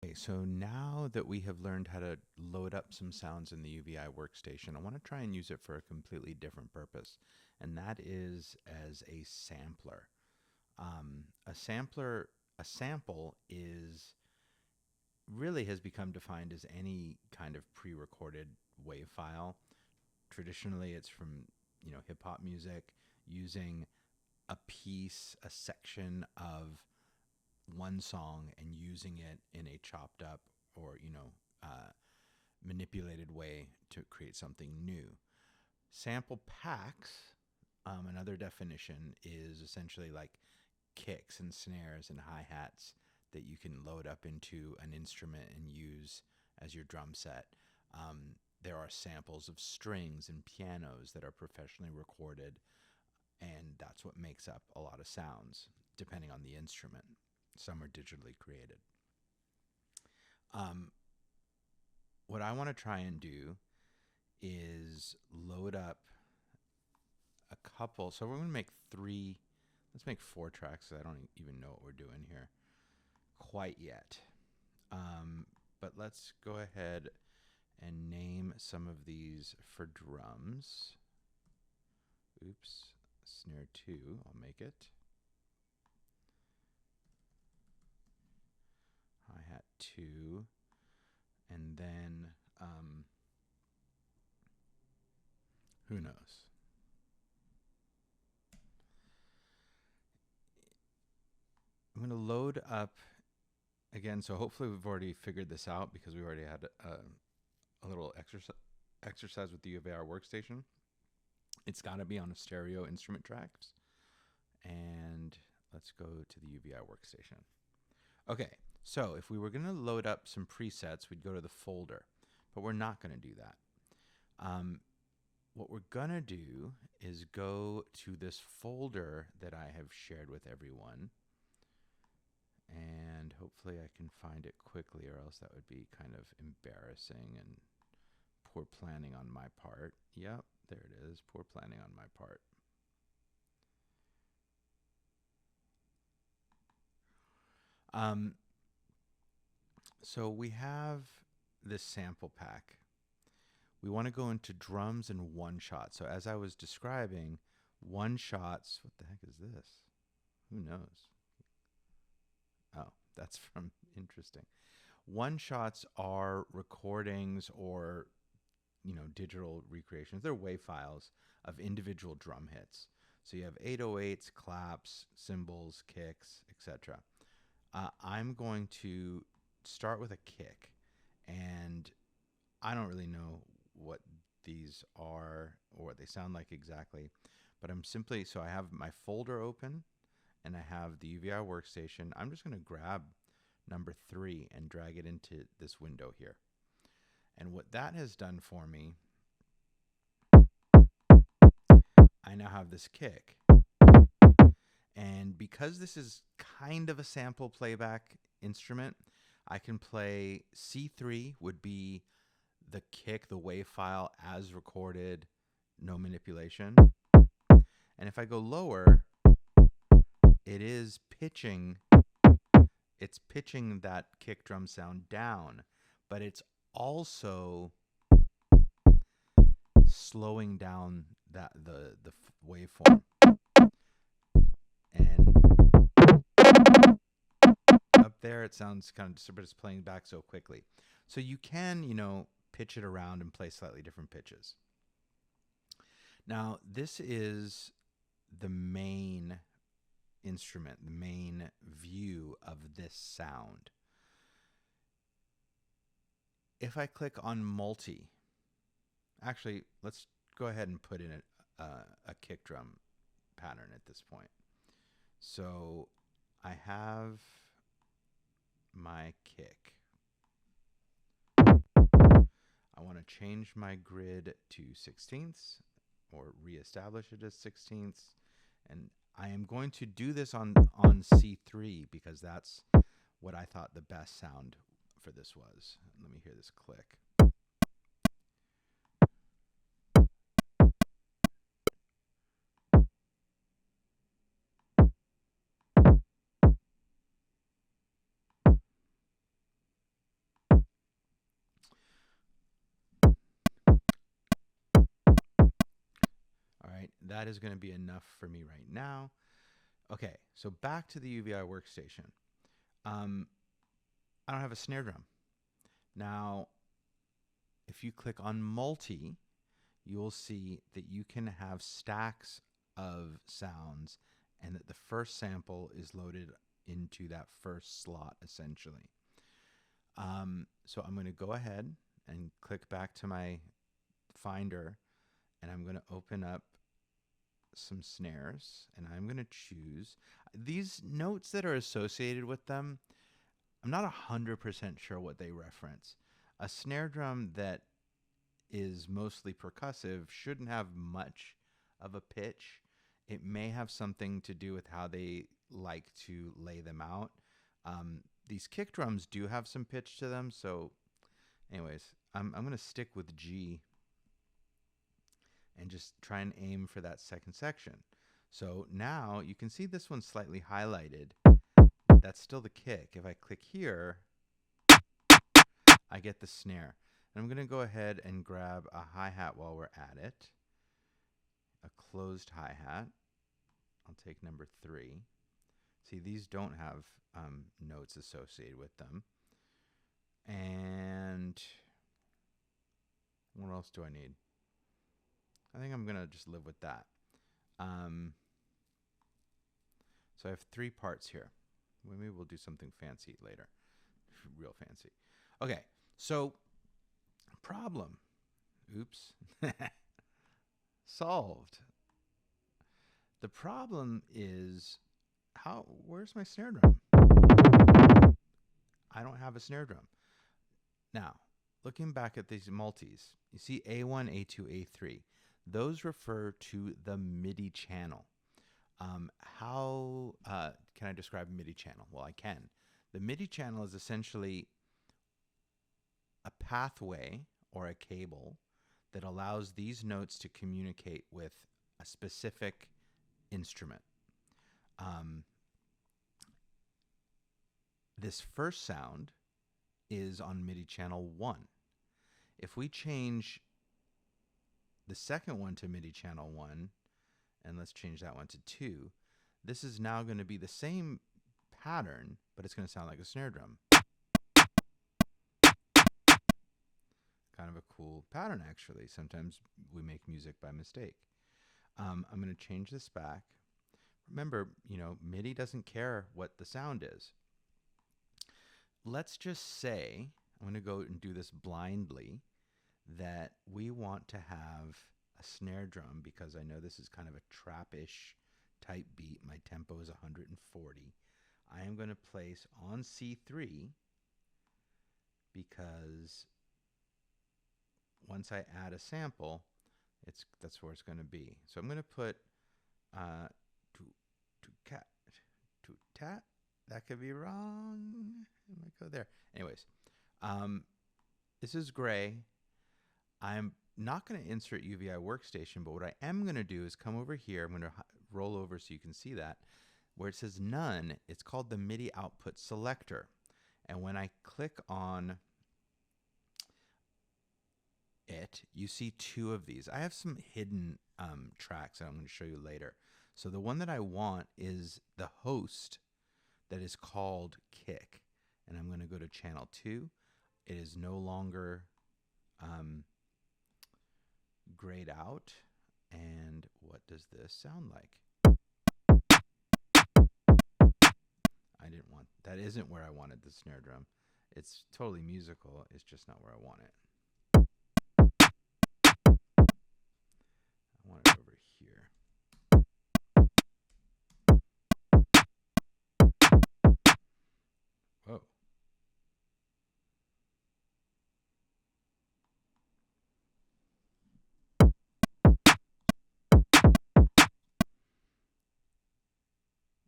Okay, so now that we have learned how to load up some sounds in the UVI workstation, I want to try and use it for a completely different purpose, and that is as a sampler. A sampler, a sample is really has become defined as any kind of pre-recorded WAV file. Traditionally, it's from hip hop music using a piece, a section of one song and using it in a chopped up or manipulated way to create something new. Sample packs, another definition, is essentially like kicks and snares and hi-hats that you can load up into an instrument and use as your drum set. There are samples of strings and pianos that are professionally recorded, and that's what makes up a lot of sounds, depending on the instrument. Some are digitally created. Um, what I want to try and do is load up a couple. So we're going to make three, let's make 4 tracks. I don't even know what we're doing here quite yet. But let's go ahead and name some of these for drums. Oops, snare 2, I'll make it. Hi-hat 2. And then, who knows? I'm going to load up again. So hopefully we've already figured this out because we already had a little exercise with the UVI Workstation. It's got to be on a stereo instrument tracks. And let's go to the UVI Workstation. Okay, so if we were going to load up some presets, we'd go to the folder, but we're not going to do that. What we're going to do is go to this folder that I have shared with everyone, and hopefully I can find it quickly, or else that would be kind of embarrassing and poor planning on my part. Yep, there it is, poor planning on my part. So we have this sample pack. We want to go into drums and one shot. So as I was describing, one shots, what the heck is this? Who knows? Oh, that's from interesting. One shots are recordings or digital recreations. They're WAV files of individual drum hits. So you have 808s, claps, cymbals, kicks, etc. I'm going to start with a kick, and I don't really know what these are or what they sound like exactly, but so I have my folder open and I have the UVI Workstation. I'm just going to grab number 3 and drag it into this window here. And what that has done for me, I now have this kick. And because this is kind of a sample playback instrument, I can play C3 would be the kick, the WAV file as recorded, no manipulation. And if I go lower, it's pitching that kick drum sound down, but it's also slowing down the waveform. And up there it sounds kind of distorted, but it's playing back so quickly. So you can, pitch it around and play slightly different pitches. Now, this is the main instrument, the main view of this sound. If I click on multi, actually, let's go ahead and put in a kick drum pattern at this point. So I have my kick. I want to change my grid to 16ths or reestablish it as 16ths. And I am going to do this on C3 because that's what I thought the best sound for this was. Let me hear this click. that is going to be enough for me right now. Okay, so back to the UVI Workstation. I don't have a snare drum. Now, if you click on multi, you'll see that you can have stacks of sounds and that the first sample is loaded into that first slot, essentially. So I'm going to go ahead and click back to my Finder, and I'm going to open up some snares, and I'm going to choose these notes that are associated with them. I'm not 100% sure what they reference. A snare drum that is mostly percussive shouldn't have much of a pitch. It may have something to do with how they like to lay them out. These kick drums do have some pitch to them, so anyways, I'm going to stick with G and just try and aim for that second section. So now you can see this one's slightly highlighted. That's still the kick. If I click here, I get the snare. And I'm going to go ahead and grab a hi-hat while we're at it. A closed hi-hat. I'll take number 3. See, these don't have notes associated with them. And what else do I need? I think I'm going to just live with that. So I have 3 parts here. Maybe we'll do something fancy later. Real fancy. Okay, so problem. Oops. Solved. The problem is, where's my snare drum? I don't have a snare drum. Now, looking back at these multis, you see A1, A2, A3. Those refer to the MIDI channel. How can I describe a MIDI channel? Well, I can. The MIDI channel is essentially a pathway or a cable that allows these notes to communicate with a specific instrument. This first sound is on MIDI channel 1. If we change the second one to MIDI channel 1, and let's change that one to 2, this is now going to be the same pattern, but it's going to sound like a snare drum. Kind of a cool pattern, actually. Sometimes we make music by mistake. I'm going to change this back. Remember, MIDI doesn't care what the sound is. Let's just say, I'm going to go and do this blindly, that we want to have a snare drum because I know this is kind of a trap-ish type beat. My tempo is 140. I am going to place on C3 because once I add a sample, that's where it's going to be. So I'm going to put to tat. That could be wrong. It might go there. Anyways, this is gray. I'm not going to insert UVI Workstation, but what I am going to do is come over here. I'm going to roll over so you can see that. Where it says none, it's called the MIDI output selector. And when I click on it, you see 2 of these. I have some hidden tracks that I'm going to show you later. So the one that I want is the host that is called kick. And I'm going to go to channel 2. It is no longer grayed out. And what does this sound like? That isn't where I wanted the snare drum. It's totally musical. It's just not where I want it. I want it over here. Whoa.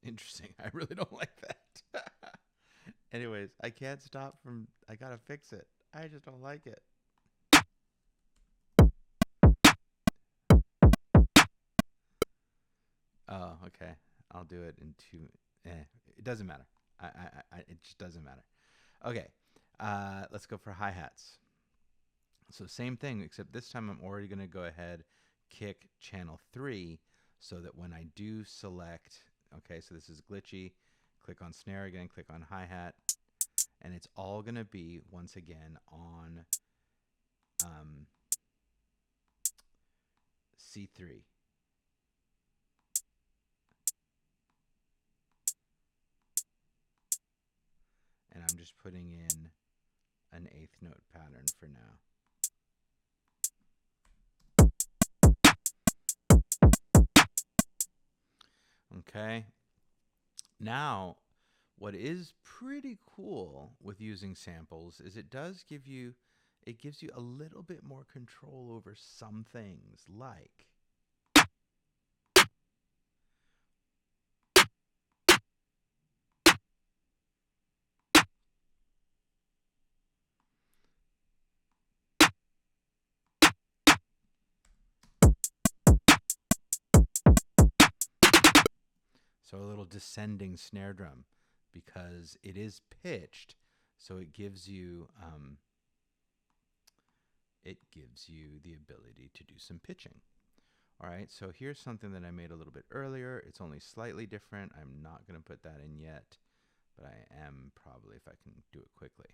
Interesting. I really don't like that. Anyways, I can't stop from, I gotta fix it. I just don't like it. Oh, okay. I'll do it in 2. It doesn't matter. It just doesn't matter. Okay. Let's go for hi-hats. So same thing, except this time I'm already going to go ahead, kick channel 3. so that when I do select, okay, so this is glitchy, click on snare again, click on hi-hat, and it's all going to be, once again, on C3. And I'm just putting in an eighth note pattern for now. Okay. Now, what is pretty cool with using samples is it gives you a little bit more control over some things, like so a little descending snare drum, because it is pitched, so it gives you the ability to do some pitching. All right, so here's something that I made a little bit earlier. It's only slightly different. I'm not going to put that in yet, but I am probably, if I can do it quickly.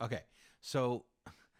Okay, so